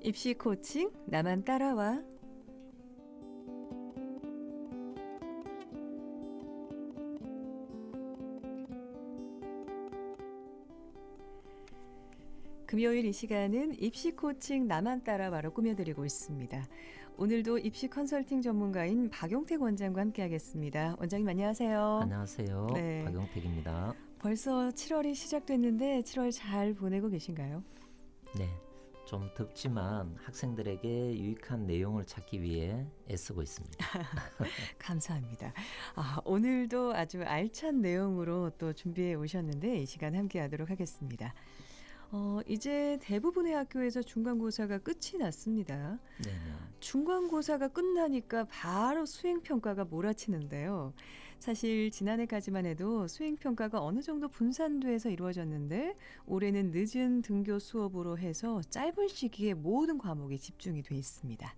입시 코칭 나만 따라와. 금요일 이 시간은 입시 코칭 나만 따라와로 꾸며드리고 있습니다. 오늘도 입시 컨설팅 전문가인 박용택 원장과 함께하겠습니다. 원장님 안녕하세요. 안녕하세요. 네. 박용택입니다. 벌써 7월이 시작됐는데 7월 잘 보내고 계신가요? 네, 좀 덥지만 학생들에게 유익한 내용을 찾기 위해 애쓰고 있습니다. 감사합니다. 오늘도 아주 알찬 내용으로 또 준비해 오셨는데 이 시간 함께하도록 하겠습니다. 이제 대부분의 학교에서 중간고사가 끝이 났습니다. 네네. 중간고사가 끝나니까 바로 수행평가가 몰아치는데요. 사실 지난해까지만 해도 수행평가가 어느 정도 분산돼서 이루어졌는데 올해는 늦은 등교 수업으로 해서 짧은 시기에 모든 과목이 집중이 돼 있습니다.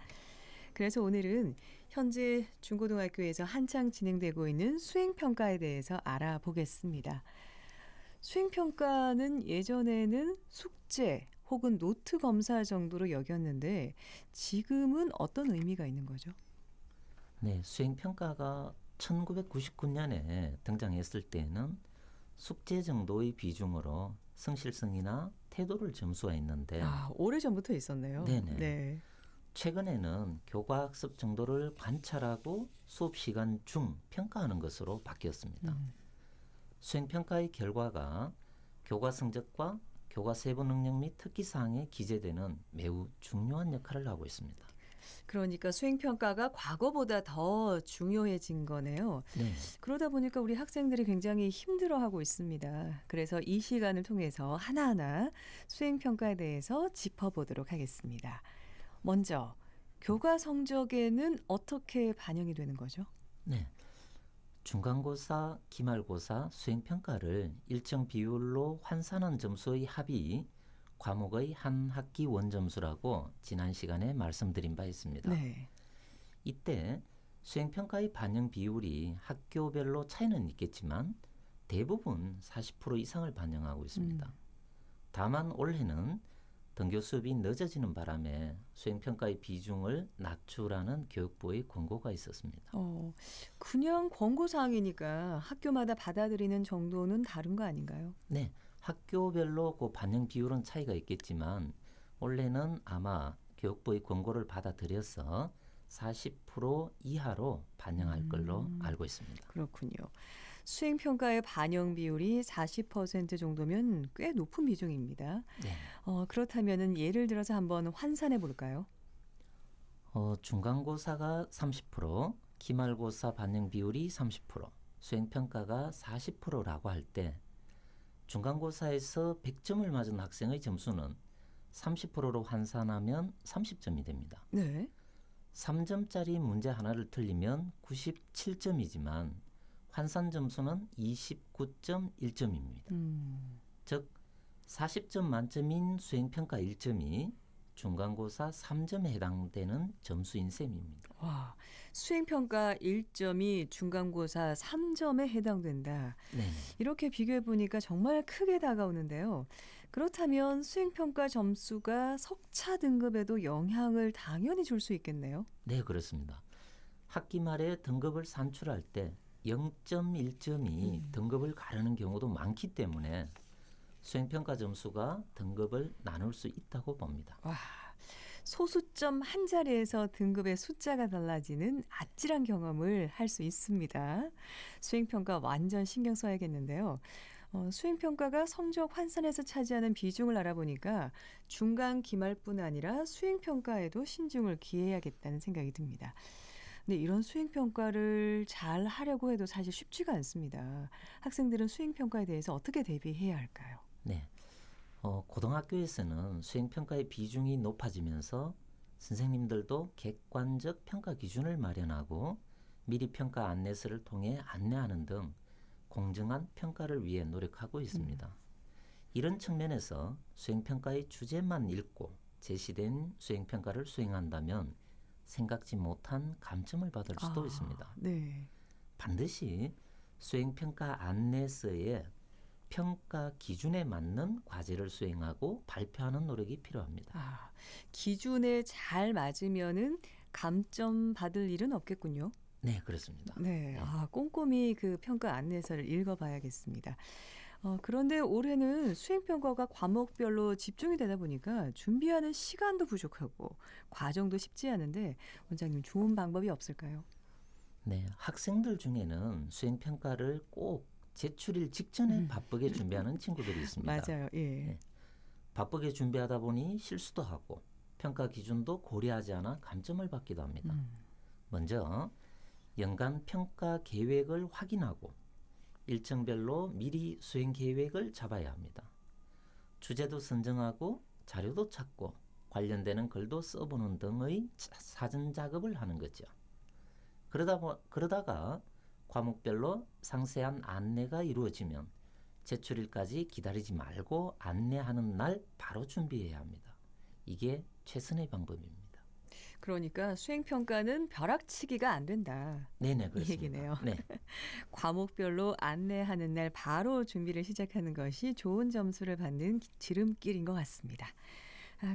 그래서 오늘은 현재 중고등학교에서 한창 진행되고 있는 수행평가에 대해서 알아보겠습니다. 수행평가는 예전에는 숙제 혹은 노트 검사 정도로 여겼는데 지금은 어떤 의미가 있는 거죠? 네, 수행평가가 1999년에 등장했을 때는 숙제 정도의 비중으로 성실성이나 태도를 점수화했는데 오래전부터 있었네요. 네네. 네. 최근에는 교과학습 정도를 관찰하고 수업 시간 중 평가하는 것으로 바뀌었습니다. 수행평가의 결과가 교과 성적과 교과 세부 능력 및 특기사항에 기재되는 매우 중요한 역할을 하고 있습니다. 그러니까 수행평가가 과거보다 더 중요해진 거네요. 네. 그러다 보니까 우리 학생들이 굉장히 힘들어하고 있습니다. 그래서 이 시간을 통해서 하나하나 수행평가에 대해서 짚어보도록 하겠습니다. 먼저 교과 성적에는 어떻게 반영이 되는 거죠? 네. 중간고사, 기말고사, 수행평가를 일정 비율로 환산한 점수의 합이 과목의 한 학기 원점수라고 지난 시간에 말씀드린 바 있습니다. 네. 이때 수행평가의 반영 비율이 학교별로 차이는 있겠지만 대부분 40% 이상을 반영하고 있습니다. 다만 올해는 등교 수업이 늦어지는 바람에 수행평가의 비중을 낮추라는 교육부의 권고가 있었습니다. 그냥 권고사항이니까 학교마다 받아들이는 정도는 다른 거 아닌가요? 네, 학교별로 그 반영 비율은 차이가 있겠지만 올해는 아마 교육부의 권고를 받아들여서 40% 이하로 반영할 걸로 알고 있습니다. 그렇군요. 수행평가의 반영 비율이 40% 정도면 꽤 높은 비중입니다. 네. 그렇다면 예를 들어서 한번 환산해 볼까요? 중간고사가 30%, 기말고사 반영 비율이 30%, 수행평가가 40%라고 할 때 중간고사에서 100점을 맞은 학생의 점수는 30%로 환산하면 30점이 됩니다. 네. 3점짜리 문제 하나를 틀리면 97점이지만 환산 점수는 29.1점입니다. 즉 40점 만점인 수행평가 1점이 중간고사 3점에 해당되는 점수인 셈입니다. 와, 수행평가 1점이 중간고사 3점에 해당된다. 네. 이렇게 비교해 보니까 정말 크게 다가오는데요. 그렇다면 수행평가 점수가 석차 등급에도 영향을 당연히 줄 수 있겠네요. 네, 그렇습니다. 학기 말에 등급을 산출할 때 0.1점이 등급을 가르는 경우도 많기 때문에 수행평가 점수가 등급을 나눌 수 있다고 봅니다. 와, 소수점 한 자리에서 등급의 숫자가 달라지는 아찔한 경험을 할 수 있습니다. 수행평가 완전 신경 써야겠는데요. 수행평가가 성적 환산에서 차지하는 비중을 알아보니까 중간 기말뿐 아니라 수행평가에도 신중을 기해야겠다는 생각이 듭니다. 근데 이런 수행평가를 잘 하려고 해도 사실 쉽지가 않습니다. 학생들은 수행평가에 대해서 어떻게 대비해야 할까요? 네. 고등학교에서는 수행평가의 비중이 높아지면서 선생님들도 객관적 평가 기준을 마련하고 미리 평가 안내서를 통해 안내하는 등 공정한 평가를 위해 노력하고 있습니다. 이런 측면에서 수행평가의 주제만 읽고 제시된 수행평가를 수행한다면 생각지 못한 감점을 받을 수도 있습니다. 네. 반드시 수행평가 안내서에 평가 기준에 맞는 과제를 수행하고 발표하는 노력이 필요합니다. 아, 기준에 잘 맞으면은 감점 받을 일은 없겠군요. 네, 그렇습니다. 네. 네. 아, 꼼꼼히 그 평가 안내서를 읽어봐야겠습니다. 그런데 올해는 수행평가가 과목별로 집중이 되다 보니까 준비하는 시간도 부족하고 과정도 쉽지 않은데 원장님 좋은 방법이 없을까요? 네, 학생들 중에는 수행 평가를 꼭 제출일 직전에 바쁘게 준비하는 친구들이 있습니다. 맞아요. 예. 네, 바쁘게 준비하다 보니 실수도 하고 평가 기준도 고려하지 않아 감점을 받기도 합니다. 먼저 연간 평가 계획을 확인하고 일정별로 미리 수행 계획을 잡아야 합니다. 주제도 선정하고 자료도 찾고 관련되는 글도 써보는 등의 사전 작업을 하는 거죠. 그러다가 과목별로 상세한 안내가 이루어지면 제출일까지 기다리지 말고 안내하는 날 바로 준비해야 합니다. 이게 최선의 방법입니다. 그러니까 수행평가는 벼락치기가 안 된다. 네네, 이 그렇습니다. 얘기네요. 네, 과목별로 안내하는 날 바로 준비를 시작하는 것이 좋은 점수를 받는 지름길인 것 같습니다.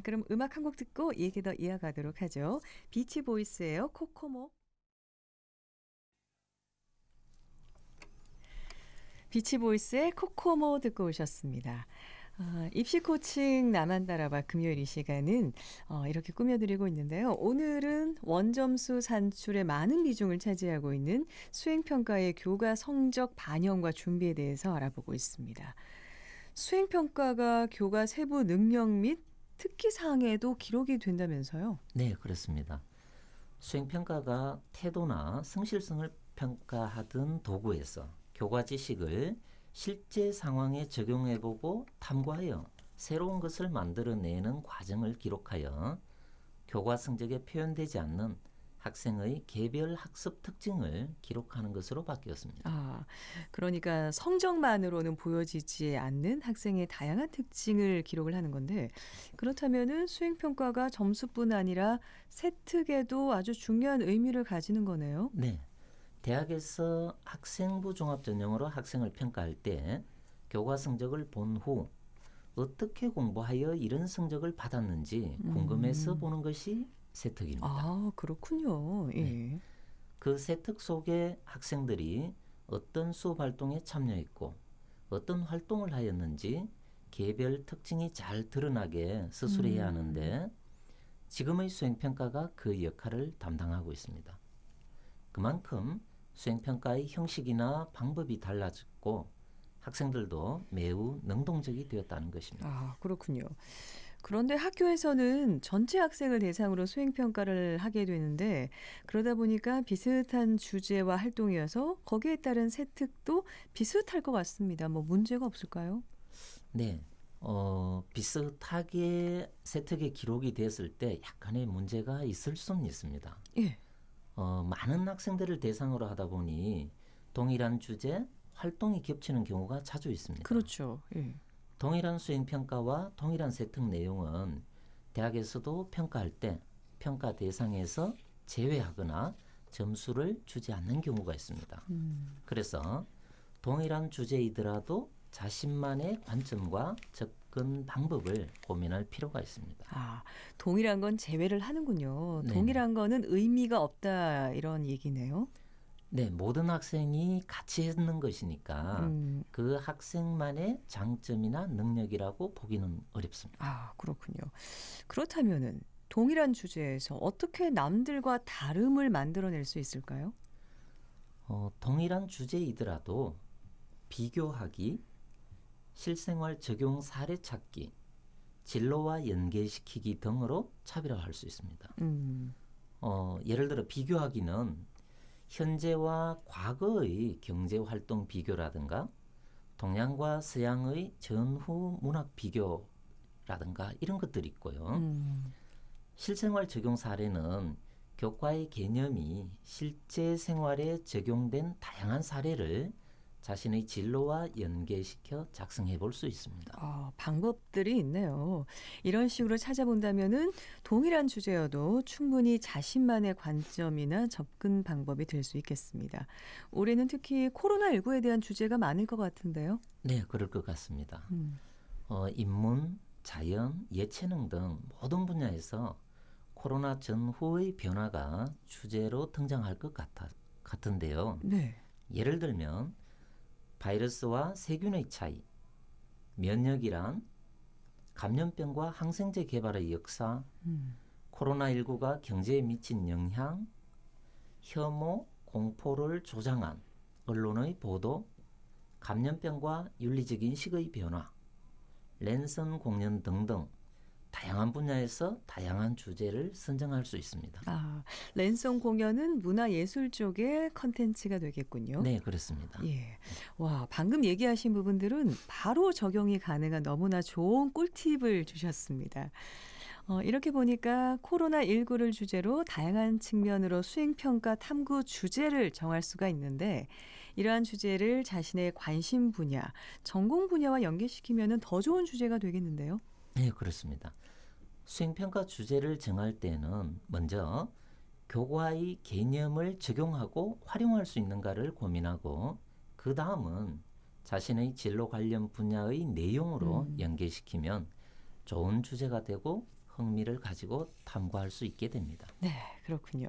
그럼 음악 한 곡 듣고 얘기 더 이어가도록 하죠. 비치보이스예요. 코코모. 비치보이스의 코코모 듣고 오셨습니다. 입시 코칭 나만 따라봐 금요일 이 시간은 이렇게 꾸며드리고 있는데요. 오늘은 원점수 산출에 많은 비중을 차지하고 있는 수행평가의 교과 성적 반영과 준비에 대해서 알아보고 있습니다. 수행평가가 교과 세부 능력 및 특기사항에도 기록이 된다면서요? 네, 그렇습니다. 수행평가가 태도나 성실성을 평가하던 도구에서 교과 지식을 실제 상황에 적용해보고 탐구하여 새로운 것을 만들어내는 과정을 기록하여 교과 성적에 표현되지 않는 학생의 개별 학습 특징을 기록하는 것으로 바뀌었습니다. 그러니까 성적만으로는 보여지지 않는 학생의 다양한 특징을 기록을 하는 건데 그렇다면은 수행평가가 점수뿐 아니라 세특에도 아주 중요한 의미를 가지는 거네요. 네, 대학에서 학생부 종합전형으로 학생을 평가할 때 교과 성적을 본 후 어떻게 공부하여 이런 성적을 받았는지 궁금해서 보는 것이 세특입니다. 그렇군요. 예. 네. 그 세특 속에 학생들이 어떤 수업 활동에 참여했고 어떤 활동을 하였는지 개별 특징이 잘 드러나게 서술해야 하는데 지금의 수행평가가 그 역할을 담당하고 있습니다. 그만큼 수행평가의 형식이나 방법이 달라졌고 학생들도 매우 능동적이 되었다는 것입니다. 그렇군요. 그런데 학교에서는 전체 학생을 대상으로 수행평가를 하게 되는데 그러다 보니까 비슷한 주제와 활동이어서 거기에 따른 세특도 비슷할 것 같습니다. 뭐 문제가 없을까요? 네, 비슷하게 세특에 기록이 됐을 때 약간의 문제가 있을 수는 있습니다. 예. 많은 학생들을 대상으로 하다 보니 동일한 주제, 활동이 겹치는 경우가 자주 있습니다. 그렇죠. 예. 동일한 수행평가와 동일한 세특 내용은 대학에서도 평가할 때 평가 대상에서 제외하거나 점수를 주지 않는 경우가 있습니다. 그래서 동일한 주제이더라도 자신만의 관점과 접근 방법을 고민할 필요가 있습니다. 동일한 건 제외를 하는군요. 네네. 동일한 거는 의미가 없다 이런 얘기네요. 네, 모든 학생이 같이 했는 것이니까 그 학생만의 장점이나 능력이라고 보기는 어렵습니다. 그렇군요. 그렇다면은 동일한 주제에서 어떻게 남들과 다름을 만들어낼 수 있을까요? 동일한 주제이더라도 비교하기, 실생활 적용 사례 찾기, 진로와 연계시키기 등으로 차별화할 수 있습니다. 예를 들어 비교하기는 현재와 과거의 경제활동 비교라든가 동양과 서양의 전후 문학 비교라든가 이런 것들이 있고요. 실생활 적용 사례는 교과의 개념이 실제 생활에 적용된 다양한 사례를 자신의 진로와 연계시켜 작성해 볼 수 있습니다. 방법들이 있네요. 이런 식으로 찾아본다면은 동일한 주제여도 충분히 자신만의 관점이나 접근 방법이 될 수 있겠습니다. 올해는 특히 코로나19에 대한 주제가 많을 것 같은데요. 네, 그럴 것 같습니다. 음. 인문, 자연, 예체능 등 모든 분야에서 코로나 전후의 변화가 주제로 등장할 것 같은데요. 네. 예를 들면 바이러스와 세균의 차이, 면역이란 감염병과 항생제 개발의 역사, 음. 코로나19가 경제에 미친 영향, 혐오, 공포를 조장한 언론의 보도, 감염병과 윤리적 인식의 변화, 랜선 공연 등등 다양한 분야에서 다양한 주제를 선정할 수 있습니다. 랜선 공연은 문화예술 쪽의 컨텐츠가 되겠군요. 네, 그렇습니다. 예. 와, 방금 얘기하신 부분들은 바로 적용이 가능한 너무나 좋은 꿀팁을 주셨습니다. 이렇게 보니까 코로나19를 주제로 다양한 측면으로 수행평가 탐구 주제를 정할 수가 있는데 이러한 주제를 자신의 관심 분야, 전공 분야와 연계시키면 더 좋은 주제가 되겠는데요. 네, 그렇습니다. 수행평가 주제를 정할 때는 먼저 교과의 개념을 적용하고 활용할 수 있는가를 고민하고 그 다음은 자신의 진로 관련 분야의 내용으로 연계시키면 좋은 주제가 되고 흥미를 가지고 탐구할 수 있게 됩니다. 네, 그렇군요.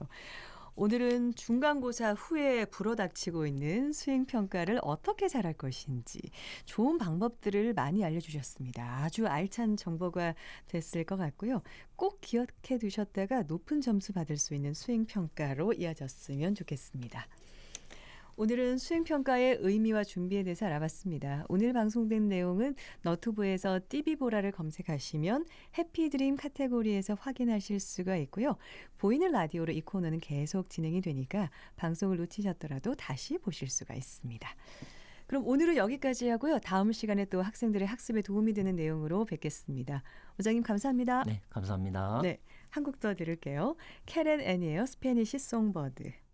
오늘은 중간고사 후에 불어닥치고 있는 수행평가를 어떻게 잘할 것인지 좋은 방법들을 많이 알려주셨습니다. 아주 알찬 정보가 됐을 것 같고요. 꼭 기억해 두셨다가 높은 점수 받을 수 있는 수행평가로 이어졌으면 좋겠습니다. 오늘은 수행평가의 의미와 준비에 대해서 알아봤습니다. 오늘 방송된 내용은 너튜브에서 띠비보라를 검색하시면 해피드림 카테고리에서 확인하실 수가 있고요. 보이는 라디오로 이 코너는 계속 진행이 되니까 방송을 놓치셨더라도 다시 보실 수가 있습니다. 그럼 오늘은 여기까지 하고요. 다음 시간에 또 학생들의 학습에 도움이 되는 내용으로 뵙겠습니다. 원장님 감사합니다. 네, 감사합니다. 네, 한 곡 더 들을게요. 캐렌 애니에요. 스페니시 송버드.